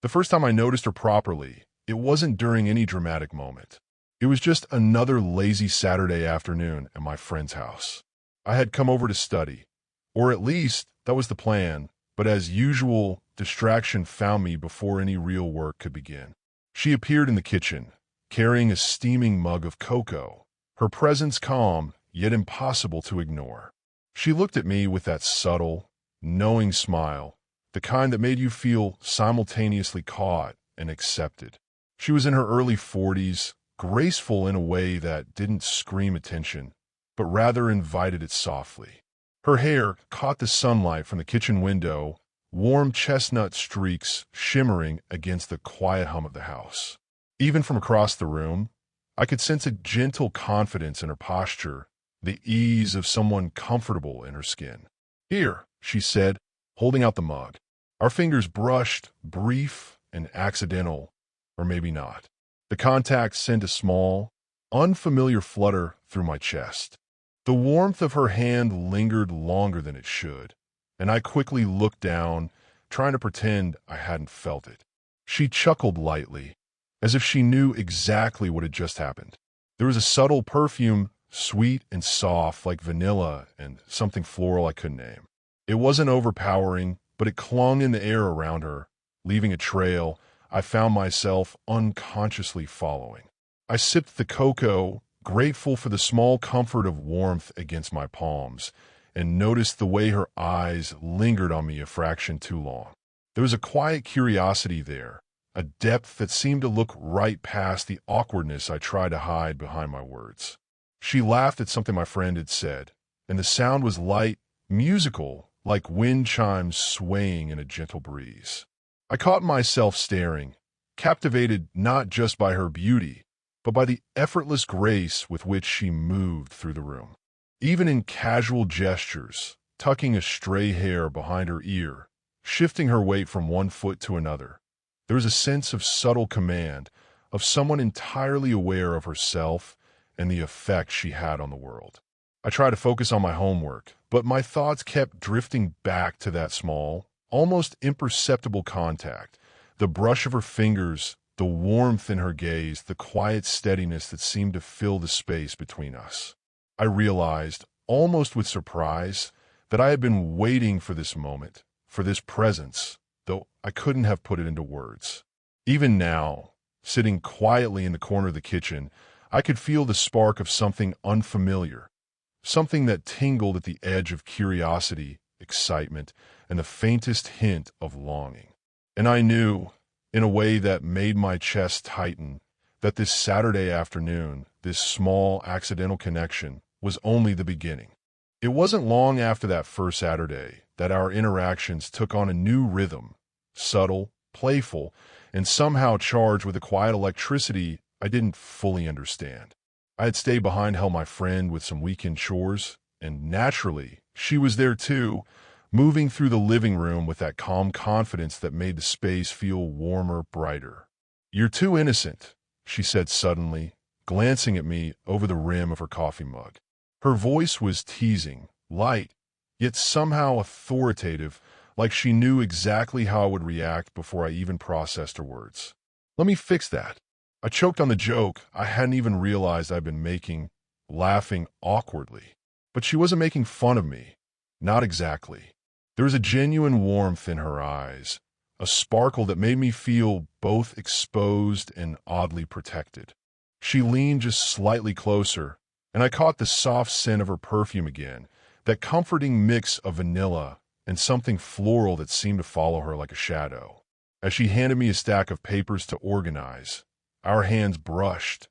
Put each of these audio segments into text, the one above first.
The first time I noticed her properly, it wasn't during any dramatic moment. It was just another lazy Saturday afternoon at my friend's house. I had come over to study, or at least that was the plan, but as usual, distraction found me before any real work could begin. She appeared in the kitchen, carrying a steaming mug of cocoa, her presence calm, yet impossible to ignore. She looked at me with that subtle, knowing smile, the kind that made you feel simultaneously caught and accepted. She was in her early 40s, graceful in a way that didn't scream attention, but rather invited it softly. Her hair caught the sunlight from the kitchen window, warm chestnut streaks shimmering against the quiet hum of the house. Even from across the room, I could sense a gentle confidence in her posture, the ease of someone comfortable in her skin. "Here," she said, holding out the mug. Our fingers brushed, brief and accidental, or maybe not. The contact sent a small, unfamiliar flutter through my chest. The warmth of her hand lingered longer than it should, and I quickly looked down, trying to pretend I hadn't felt it. She chuckled lightly, as if she knew exactly what had just happened. There was a subtle perfume, sweet and soft like vanilla and something floral I couldn't name. It wasn't overpowering, but it clung in the air around her, leaving a trail I found myself unconsciously following. I sipped the cocoa, grateful for the small comfort of warmth against my palms, and noticed the way her eyes lingered on me a fraction too long. There was a quiet curiosity there, a depth that seemed to look right past the awkwardness I tried to hide behind my words. She laughed at something my friend had said, and the sound was light, musical, like wind chimes swaying in a gentle breeze. I caught myself staring, captivated not just by her beauty, but by the effortless grace with which she moved through the room. Even in casual gestures, tucking a stray hair behind her ear, shifting her weight from one foot to another, there was a sense of subtle command, of someone entirely aware of herself and the effect she had on the world. I tried to focus on my homework, but my thoughts kept drifting back to that small, almost imperceptible contact, the brush of her fingers, the warmth in her gaze, the quiet steadiness that seemed to fill the space between us. I realized, almost with surprise, that I had been waiting for this moment, for this presence, though I couldn't have put it into words. Even now, sitting quietly in the corner of the kitchen, I could feel the spark of something unfamiliar, something that tingled at the edge of curiosity, excitement, and the faintest hint of longing. And I knew, in a way that made my chest tighten, that this Saturday afternoon, this small accidental connection, was only the beginning. It wasn't long after that first Saturday that our interactions took on a new rhythm, subtle, playful, and somehow charged with a quiet electricity I didn't fully understand. I had stayed behind to help my friend with some weekend chores, and naturally, she was there too, moving through the living room with that calm confidence that made the space feel warmer, brighter. "You're too innocent," she said suddenly, glancing at me over the rim of her coffee mug. Her voice was teasing, light, yet somehow authoritative, like she knew exactly how I would react before I even processed her words. "Let me fix that." I choked on the joke I hadn't even realized I'd been making, laughing awkwardly. But she wasn't making fun of me. Not exactly. There was a genuine warmth in her eyes, a sparkle that made me feel both exposed and oddly protected. She leaned just slightly closer, and I caught the soft scent of her perfume again, that comforting mix of vanilla and something floral that seemed to follow her like a shadow. As she handed me a stack of papers to organize, our hands brushed,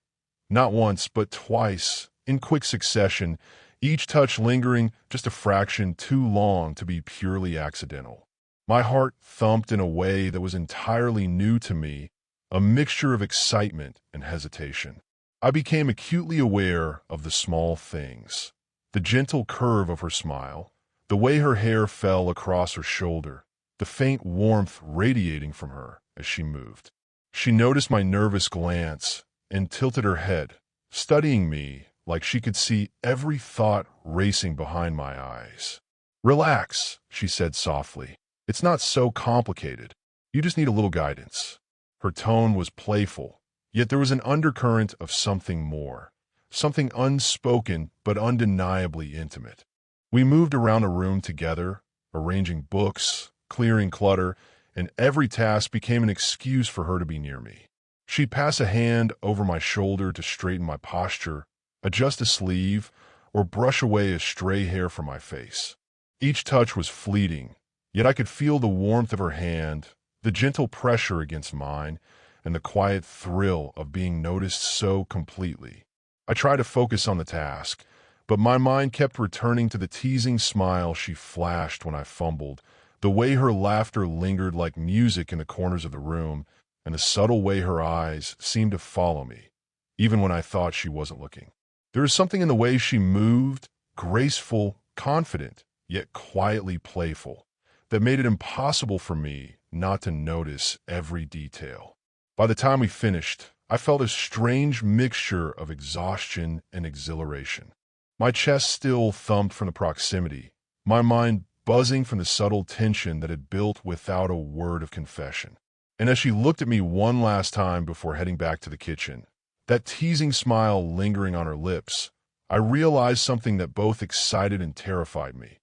not once but twice, in quick succession, each touch lingering just a fraction too long to be purely accidental. My heart thumped in a way that was entirely new to me, a mixture of excitement and hesitation. I became acutely aware of the small things, the gentle curve of her smile, the way her hair fell across her shoulder, the faint warmth radiating from her as she moved. She noticed my nervous glance and tilted her head, studying me like she could see every thought racing behind my eyes. "Relax," she said softly. "It's not so complicated." You just need a little guidance." Her tone was playful, yet there was an undercurrent of something more, something unspoken but undeniably intimate. We moved around the room together, arranging books, clearing clutter, and every task became an excuse for her to be near me. She'd pass a hand over my shoulder to straighten my posture, adjust a sleeve, or brush away a stray hair from my face. Each touch was fleeting, yet I could feel the warmth of her hand, the gentle pressure against mine, and the quiet thrill of being noticed so completely. I tried to focus on the task, but my mind kept returning to the teasing smile she flashed when I fumbled, the way her laughter lingered like music in the corners of the room, and the subtle way her eyes seemed to follow me, even when I thought she wasn't looking. There was something in the way she moved, graceful, confident, yet quietly playful, that made it impossible for me not to notice every detail. By the time we finished, I felt a strange mixture of exhaustion and exhilaration. My chest still thumped from the proximity, my mind buzzing from the subtle tension that had built without a word of confession. And as she looked at me one last time before heading back to the kitchen, that teasing smile lingering on her lips, I realized something that both excited and terrified me.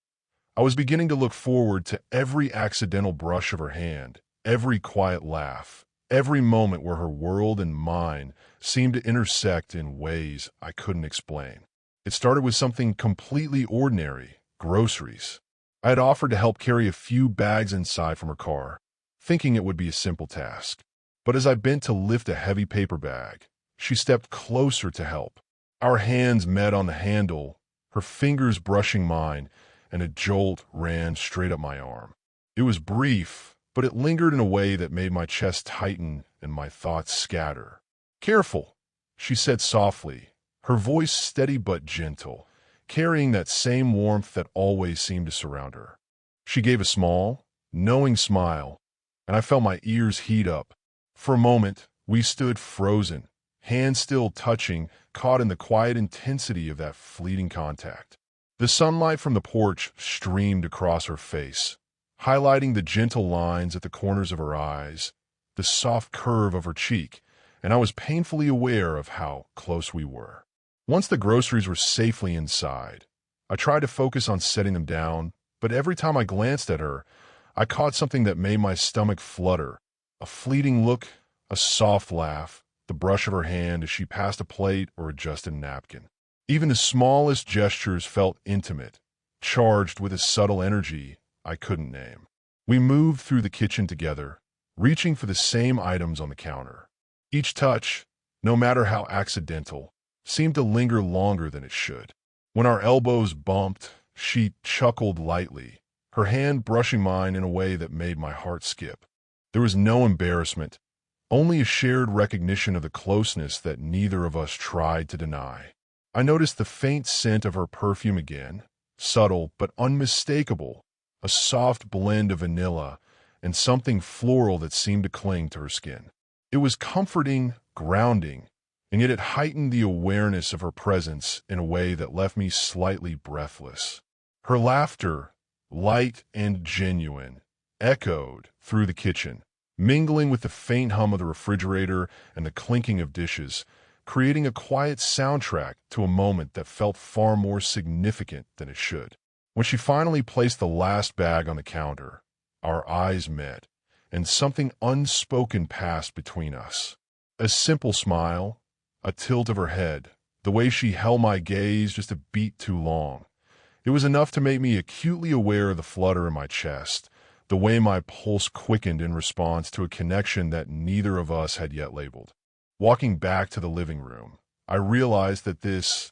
I was beginning to look forward to every accidental brush of her hand, every quiet laugh, every moment where her world and mine seemed to intersect in ways I couldn't explain. It started with something completely ordinary, groceries. I had offered to help carry a few bags inside from her car, thinking it would be a simple task. But as I bent to lift a heavy paper bag, she stepped closer to help. Our hands met on the handle, her fingers brushing mine, and a jolt ran straight up my arm. It was brief, but it lingered in a way that made my chest tighten and my thoughts scatter. "Careful," she said softly, her voice steady but gentle, carrying that same warmth that always seemed to surround her. She gave a small, knowing smile, and I felt my ears heat up. For a moment, we stood frozen, hands still touching, caught in the quiet intensity of that fleeting contact. The sunlight from the porch streamed across her face, highlighting the gentle lines at the corners of her eyes, the soft curve of her cheek, and I was painfully aware of how close we were. Once the groceries were safely inside, I tried to focus on setting them down, but every time I glanced at her, I caught something that made my stomach flutter. A fleeting look, a soft laugh, the brush of her hand as she passed a plate or adjusted a napkin. Even the smallest gestures felt intimate, charged with a subtle energy I couldn't name. We moved through the kitchen together, reaching for the same items on the counter. Each touch, no matter how accidental, seemed to linger longer than it should. When our elbows bumped, she chuckled lightly, her hand brushing mine in a way that made my heart skip. There was no embarrassment, only a shared recognition of the closeness that neither of us tried to deny. I noticed the faint scent of her perfume again, subtle but unmistakable, a soft blend of vanilla and something floral that seemed to cling to her skin. It was comforting, grounding, and yet it heightened the awareness of her presence in a way that left me slightly breathless. Her laughter, light and genuine, echoed through the kitchen, mingling with the faint hum of the refrigerator and the clinking of dishes, creating a quiet soundtrack to a moment that felt far more significant than it should. When she finally placed the last bag on the counter, our eyes met, and something unspoken passed between us. A simple smile, a tilt of her head, the way she held my gaze just a beat too long. It was enough to make me acutely aware of the flutter in my chest, the way my pulse quickened in response to a connection that neither of us had yet labeled. Walking back to the living room, I realized that these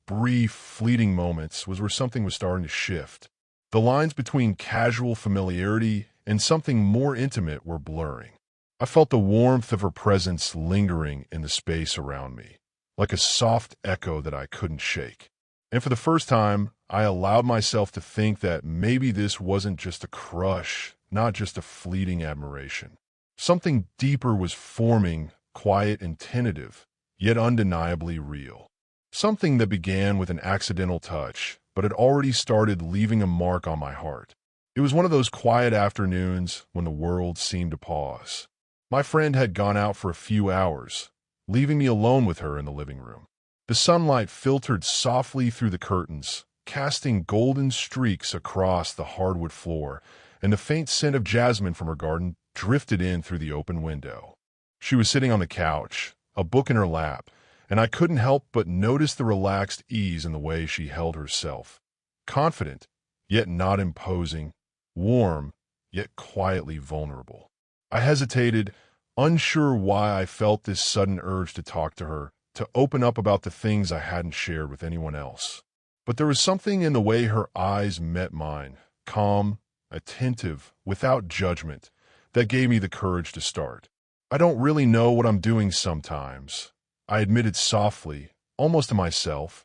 brief, fleeting moments was where something was starting to shift. The lines between casual familiarity and something more intimate were blurring. I felt the warmth of her presence lingering in the space around me, like a soft echo that I couldn't shake. And for the first time, I allowed myself to think that maybe this wasn't just a crush, not just a fleeting admiration. Something deeper was forming, quiet and tentative, yet undeniably real. Something that began with an accidental touch, but had already started leaving a mark on my heart. It was one of those quiet afternoons when the world seemed to pause. My friend had gone out for a few hours, leaving me alone with her in the living room. The sunlight filtered softly through the curtains, casting golden streaks across the hardwood floor, and the faint scent of jasmine from her garden drifted in through the open window. She was sitting on the couch, a book in her lap, and I couldn't help but notice the relaxed ease in the way she held herself. Confident, yet not imposing, warm, yet quietly vulnerable. I hesitated, unsure why I felt this sudden urge to talk to her, to open up about the things I hadn't shared with anyone else. But there was something in the way her eyes met mine, calm, attentive, without judgment, that gave me the courage to start. I don't really know what I'm doing sometimes, I admitted softly, almost to myself,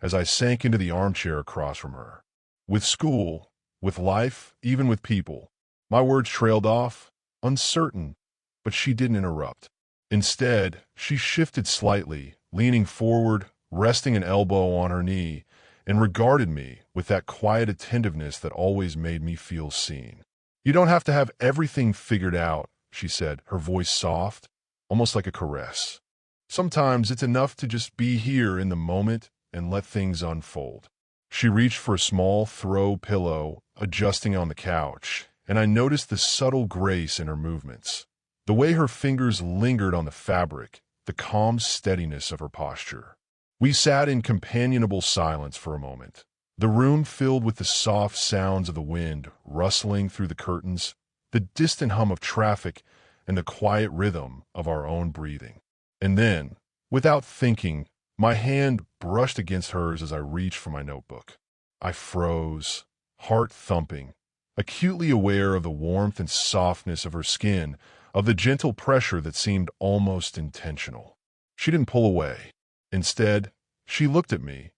as I sank into the armchair across from her. With school, with life, even with people. My words trailed off, uncertain, but she didn't interrupt. Instead, she shifted slightly, leaning forward, resting an elbow on her knee, and regarded me with that quiet attentiveness that always made me feel seen. "You don't have to have everything figured out," she said, her voice soft, almost like a caress. "Sometimes it's enough to just be here in the moment and let things unfold." She reached for a small throw pillow, adjusting on the couch, and I noticed the subtle grace in her movements. The way her fingers lingered on the fabric, the calm steadiness of her posture. We sat in companionable silence for a moment, the room filled with the soft sounds of the wind rustling through the curtains, the distant hum of traffic, and the quiet rhythm of our own breathing. And then, without thinking, my hand brushed against hers as I reached for my notebook. I froze, heart thumping, acutely aware of the warmth and softness of her skin, of the gentle pressure that seemed almost intentional. She didn't pull away. Instead, she looked at me,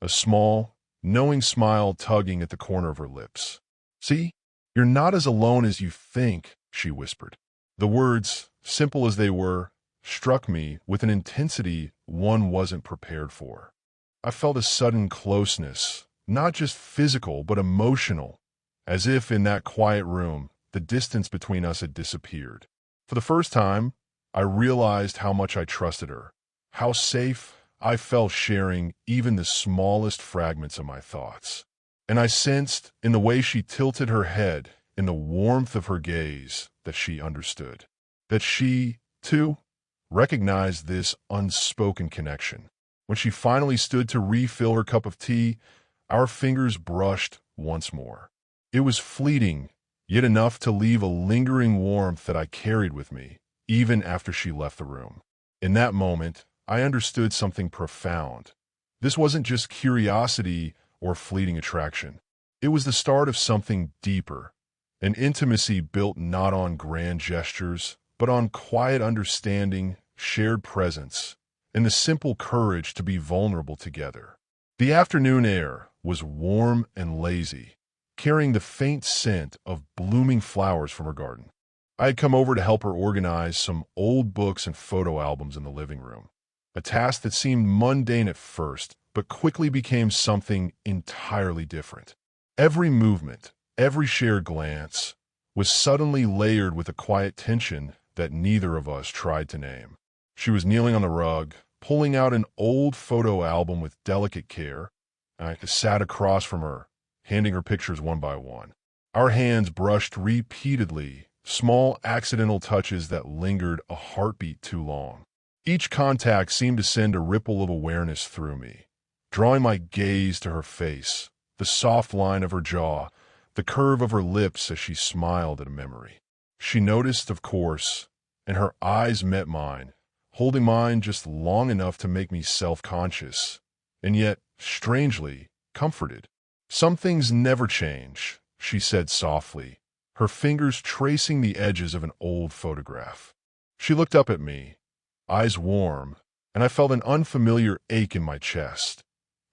a small, knowing smile tugging at the corner of her lips. "See, you're not as alone as you think," she whispered. The words, simple as they were, struck me with an intensity one wasn't prepared for. I felt a sudden closeness, not just physical but emotional, as if in that quiet room, the distance between us had disappeared. For the first time, I realized how much I trusted her, how safe I felt sharing even the smallest fragments of my thoughts. And I sensed, in the way she tilted her head, in the warmth of her gaze, that she understood. That she, too, recognized this unspoken connection. When she finally stood to refill her cup of tea, our fingers brushed once more. It was fleeting, yet enough to leave a lingering warmth that I carried with me, even after she left the room. In that moment, I understood something profound. This wasn't just curiosity or fleeting attraction. It was the start of something deeper, an intimacy built not on grand gestures, but on quiet understanding, shared presence, and the simple courage to be vulnerable together. The afternoon air was warm and lazy, carrying the faint scent of blooming flowers from her garden. I had come over to help her organize some old books and photo albums in the living room, a task that seemed mundane at first, but quickly became something entirely different. Every movement, every shared glance, was suddenly layered with a quiet tension that neither of us tried to name. She was kneeling on the rug, pulling out an old photo album with delicate care. I sat across from her, handing her pictures one by one. Our hands brushed repeatedly, small accidental touches that lingered a heartbeat too long. Each contact seemed to send a ripple of awareness through me, drawing my gaze to her face, the soft line of her jaw, the curve of her lips as she smiled at a memory. She noticed, of course, and her eyes met mine, holding mine just long enough to make me self-conscious, and yet, strangely, comforted. "Some things never change," she said softly, her fingers tracing the edges of an old photograph. She looked up at me, eyes warm, and I felt an unfamiliar ache in my chest,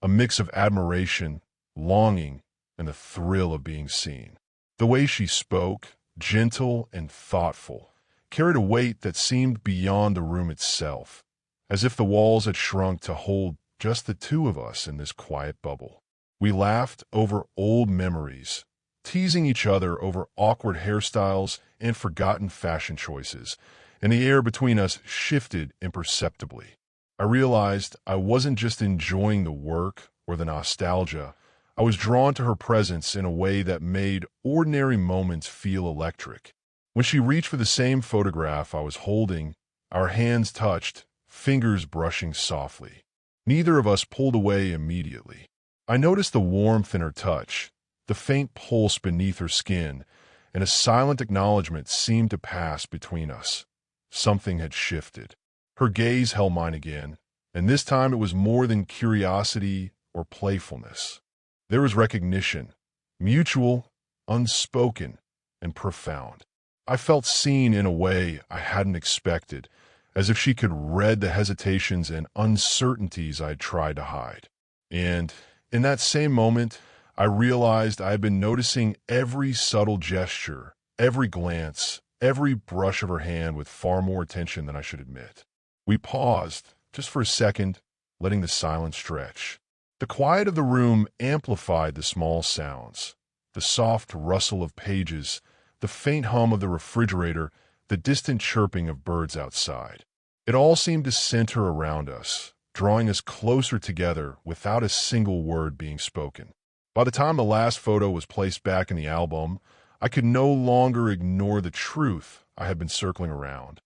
a mix of admiration, longing, and the thrill of being seen. The way she spoke, gentle and thoughtful, carried a weight that seemed beyond the room itself, as if the walls had shrunk to hold just the two of us in this quiet bubble. We laughed over old memories, teasing each other over awkward hairstyles and forgotten fashion choices, and the air between us shifted imperceptibly. I realized I wasn't just enjoying the work or the nostalgia. I was drawn to her presence in a way that made ordinary moments feel electric. When she reached for the same photograph I was holding, our hands touched, fingers brushing softly. Neither of us pulled away immediately. I noticed the warmth in her touch, the faint pulse beneath her skin, and a silent acknowledgement seemed to pass between us. Something had shifted. Her gaze held mine again, and this time it was more than curiosity or playfulness. There was recognition, mutual, unspoken, and profound. I felt seen in a way I hadn't expected, as if she could read the hesitations and uncertainties I had tried to hide. And in that same moment, I realized I had been noticing every subtle gesture, every glance, every brush of her hand with far more attention than I should admit. We paused, just for a second, letting the silence stretch. The quiet of the room amplified the small sounds, the soft rustle of pages, the faint hum of the refrigerator, the distant chirping of birds outside. It all seemed to center around us, drawing us closer together without a single word being spoken. By the time the last photo was placed back in the album, I could no longer ignore the truth I had been circling around.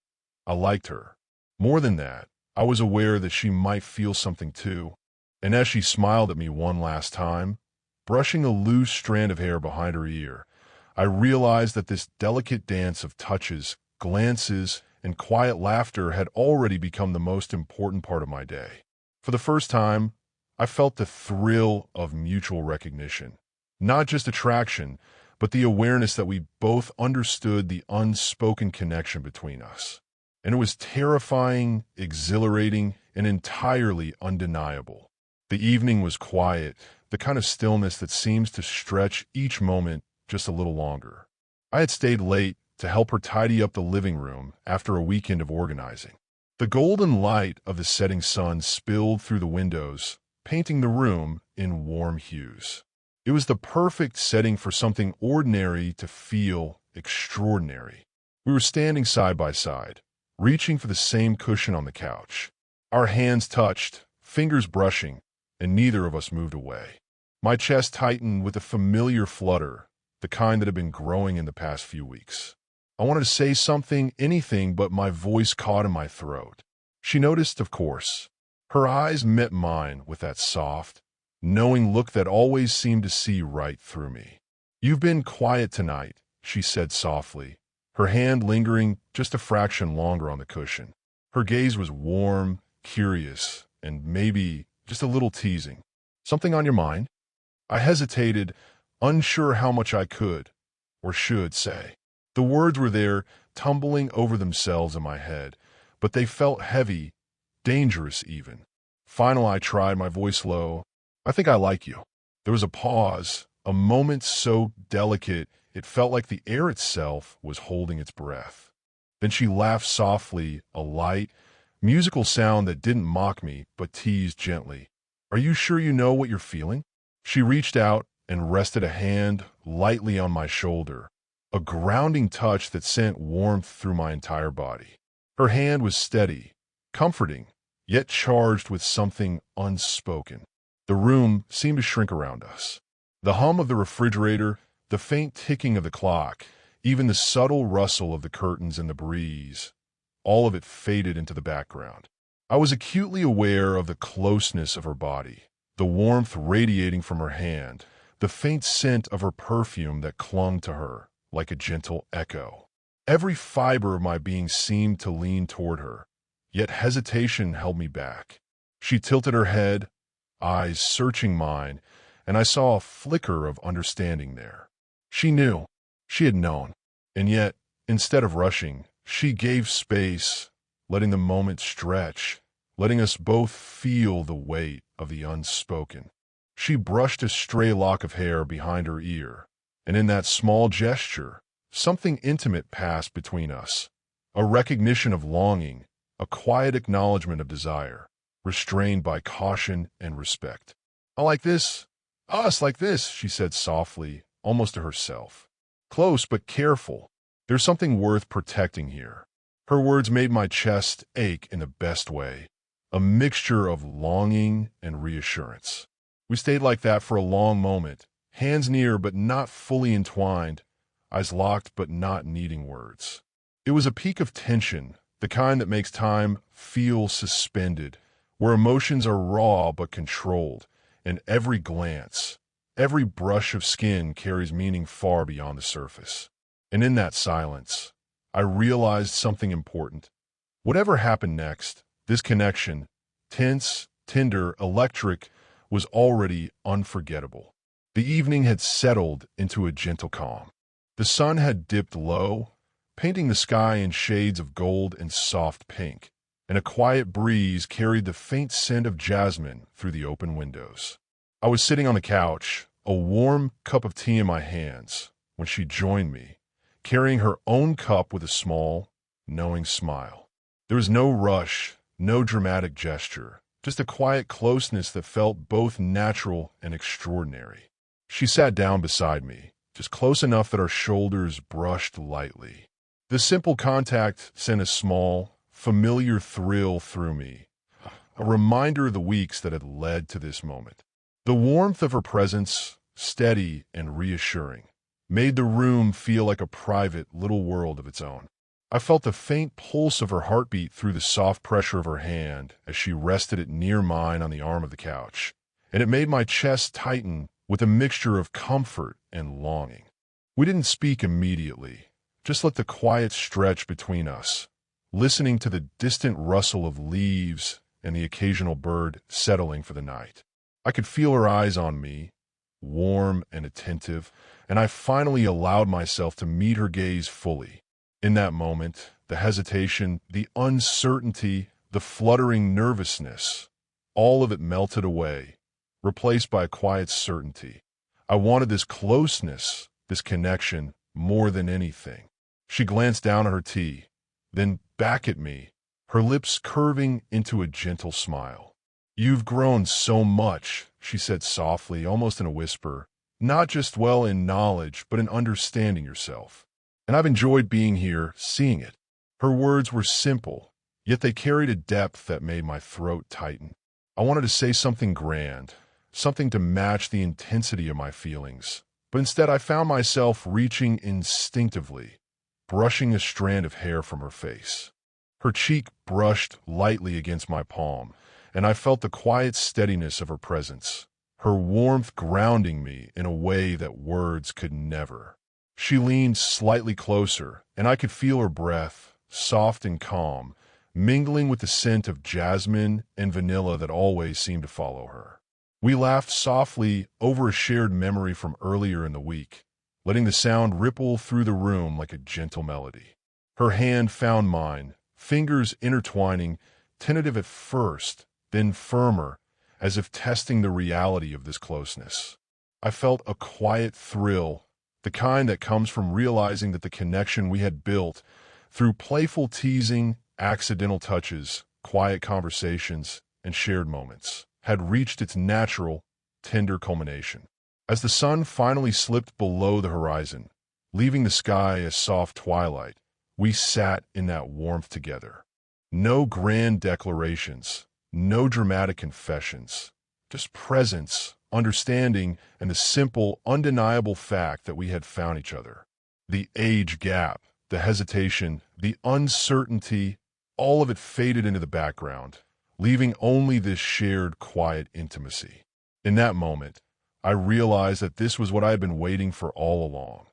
I liked her. More than that, I was aware that she might feel something too. And as she smiled at me one last time, brushing a loose strand of hair behind her ear, I realized that this delicate dance of touches, glances, and quiet laughter had already become the most important part of my day. For the first time, I felt the thrill of mutual recognition. Not just attraction, but the awareness that we both understood the unspoken connection between us. And it was terrifying, exhilarating, and entirely undeniable. The evening was quiet, the kind of stillness that seems to stretch each moment just a little longer. I had stayed late to help her tidy up the living room after a weekend of organizing. The golden light of the setting sun spilled through the windows, painting the room in warm hues. It was the perfect setting for something ordinary to feel extraordinary. We were standing side by side, reaching for the same cushion on the couch. Our hands touched, fingers brushing, and neither of us moved away. My chest tightened with a familiar flutter, the kind that had been growing in the past few weeks. I wanted to say something, anything, but my voice caught in my throat. She noticed, of course. Her eyes met mine with that soft, knowing look that always seemed to see right through me. "You've been quiet tonight," she said softly, her hand lingering just a fraction longer on the cushion. Her gaze was warm, curious, and maybe just a little teasing. "Something on your mind?" I hesitated, unsure how much I could, or should, say. The words were there, tumbling over themselves in my head, but they felt heavy, dangerous even. Finally, I tried, my voice low. "I think I like you." There was a pause, a moment so delicate it felt like the air itself was holding its breath. Then she laughed softly, a light, musical sound that didn't mock me, but teased gently. "Are you sure you know what you're feeling?" She reached out and rested a hand lightly on my shoulder, a grounding touch that sent warmth through my entire body. Her hand was steady, comforting, yet charged with something unspoken. The room seemed to shrink around us. The hum of the refrigerator, the faint ticking of the clock, even the subtle rustle of the curtains in the breeze, all of it faded into the background. I was acutely aware of the closeness of her body, the warmth radiating from her hand, the faint scent of her perfume that clung to her like a gentle echo. Every fiber of my being seemed to lean toward her, yet hesitation held me back. She tilted her head, eyes searching mine, and I saw a flicker of understanding there. She knew. She had known. And yet, instead of rushing, she gave space, letting the moment stretch, letting us both feel the weight of the unspoken. She brushed a stray lock of hair behind her ear, and in that small gesture, something intimate passed between us, a recognition of longing, a quiet acknowledgement of desire, restrained by caution and respect. "I like this. Us like this," she said softly, almost to herself. Close but careful. There's something worth protecting here. Her words made my chest ache in the best way, a mixture of longing and reassurance. We stayed like that for a long moment, hands near but not fully entwined, eyes locked but not needing words. It was a peak of tension, the kind that makes time feel suspended, where emotions are raw but controlled, and every glance, every brush of skin carries meaning far beyond the surface. And in that silence, I realized something important. Whatever happened next, this connection, tense, tender, electric, was already unforgettable. The evening had settled into a gentle calm. The sun had dipped low, painting the sky in shades of gold and soft pink, and a quiet breeze carried the faint scent of jasmine through the open windows. I was sitting on the couch, a warm cup of tea in my hands, when she joined me, carrying her own cup with a small, knowing smile. There was no rush, no dramatic gesture, just a quiet closeness that felt both natural and extraordinary. She sat down beside me, just close enough that our shoulders brushed lightly. The simple contact sent a small, familiar thrill through me, a reminder of the weeks that had led to this moment. The warmth of her presence, steady and reassuring, made the room feel like a private little world of its own. I felt the faint pulse of her heartbeat through the soft pressure of her hand as she rested it near mine on the arm of the couch, and it made my chest tighten with a mixture of comfort and longing. We didn't speak immediately, just let the quiet stretch between us, listening to the distant rustle of leaves and the occasional bird settling for the night. I could feel her eyes on me, warm and attentive, and I finally allowed myself to meet her gaze fully. In that moment, the hesitation, the uncertainty, the fluttering nervousness, all of it melted away, replaced by a quiet certainty. I wanted this closeness, this connection, more than anything. She glanced down at her tea, then back at me, her lips curving into a gentle smile. "You've grown so much," she said softly, almost in a whisper, "not just well in knowledge, but in understanding yourself. And I've enjoyed being here, seeing it." Her words were simple, yet they carried a depth that made my throat tighten. I wanted to say something grand, something to match the intensity of my feelings, but instead I found myself reaching instinctively, brushing a strand of hair from her face. Her cheek brushed lightly against my palm, and I felt the quiet steadiness of her presence, her warmth grounding me in a way that words could never. She leaned slightly closer, and I could feel her breath, soft and calm, mingling with the scent of jasmine and vanilla that always seemed to follow her. We laughed softly over a shared memory from earlier in the week, letting the sound ripple through the room like a gentle melody. Her hand found mine, fingers intertwining, tentative at first, then firmer, as if testing the reality of this closeness. I felt a quiet thrill, the kind that comes from realizing that the connection we had built through playful teasing, accidental touches, quiet conversations, and shared moments had reached its natural, tender culmination. As the sun finally slipped below the horizon, leaving the sky a soft twilight, we sat in that warmth together. No grand declarations, no dramatic confessions, just presence, understanding, and the simple, undeniable fact that we had found each other. The age gap, the hesitation, the uncertainty, all of it faded into the background, leaving only this shared, quiet intimacy. In that moment, I realized that this was what I had been waiting for all along.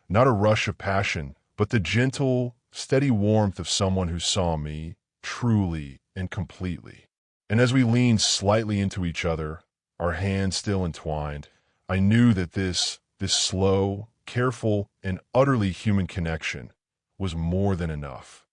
Not a rush of passion, but the gentle, steady warmth of someone who saw me, truly and completely. And as we leaned slightly into each other, our hands still entwined, I knew that this slow, careful, and utterly human connection was more than enough.